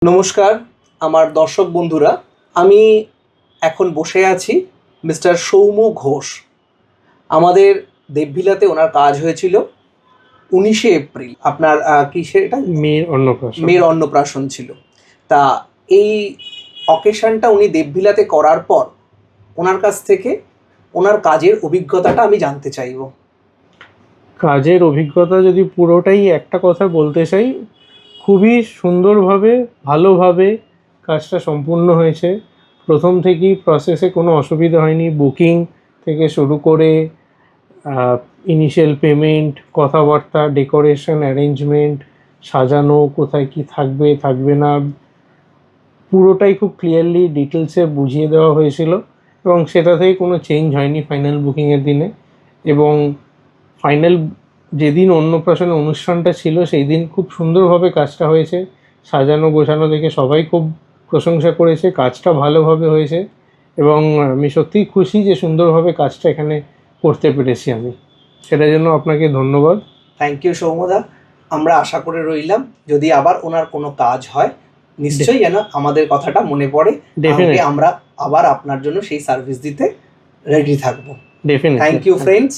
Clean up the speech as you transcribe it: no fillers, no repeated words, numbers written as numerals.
নমস্কার আমার দর্শক বন্ধুরা, আমি এখন বসে আছি মিস্টার সৌম্য ঘোষ। আমাদের দেবভিলাতে ওনার কাজ হয়েছিল 19শে এপ্রিল। আপনার কিসের এটা? মেয়ের অন্নপ্রাশন ছিল। তা এই অকেশনটা উনি দেবভিলাতে করার পর ওনার কাছ থেকে ওনার কাজের অভিজ্ঞতাটা আমি জানতে চাইব। কাজের অভিজ্ঞতা যদি পুরোটাই একটা কথা বলতে চাই, খুবই সুন্দরভাবে ভালোভাবে কাজটা সম্পূর্ণ হয়েছে। প্রথম থেকেই প্রসেসে কোনো অসুবিধা হয়নি। বুকিং থেকে শুরু করে ইনিশিয়াল পেমেন্ট, কথাবার্তা, ডেকোরেশন, অ্যারেঞ্জমেন্ট, সাজানো, কোথায় কি থাকবে থাকবে না, পুরোটাই খুব ক্লিয়ারলি ডিটেলসে বুঝিয়ে দেওয়া হয়েছিল এবং সেটা থেকে কোনো চেঞ্জ হয়নি ফাইনাল বুকিংয়ের দিনে। এবং ফাইনাল যেদিন অন্নপ্রাশনের অনুষ্ঠানটা ছিল সেই দিন খুব সুন্দরভাবে কাজটা হয়েছে। সাজানো গোছানো দেখে সবাই খুব প্রশংসা করেছে, কাজটা ভালোভাবে হয়েছে এবং আমি সত্যিই খুশি যে সুন্দরভাবে কাজটা এখানে করতে পেরেছি আমি। সেটার জন্য আপনাকে ধন্যবাদ। থ্যাংক ইউ সৌম্যদা। আমরা আশা করে রইলাম যদি আবার ওনার কোনো কাজ হয় নিশ্চয়ই যেন আমাদের কথাটা মনে পড়ে, আমরা আবার আপনার জন্য সেই সার্ভিস দিতে রেডি থাকবো। ডেফিনেটলি। Thank you friends.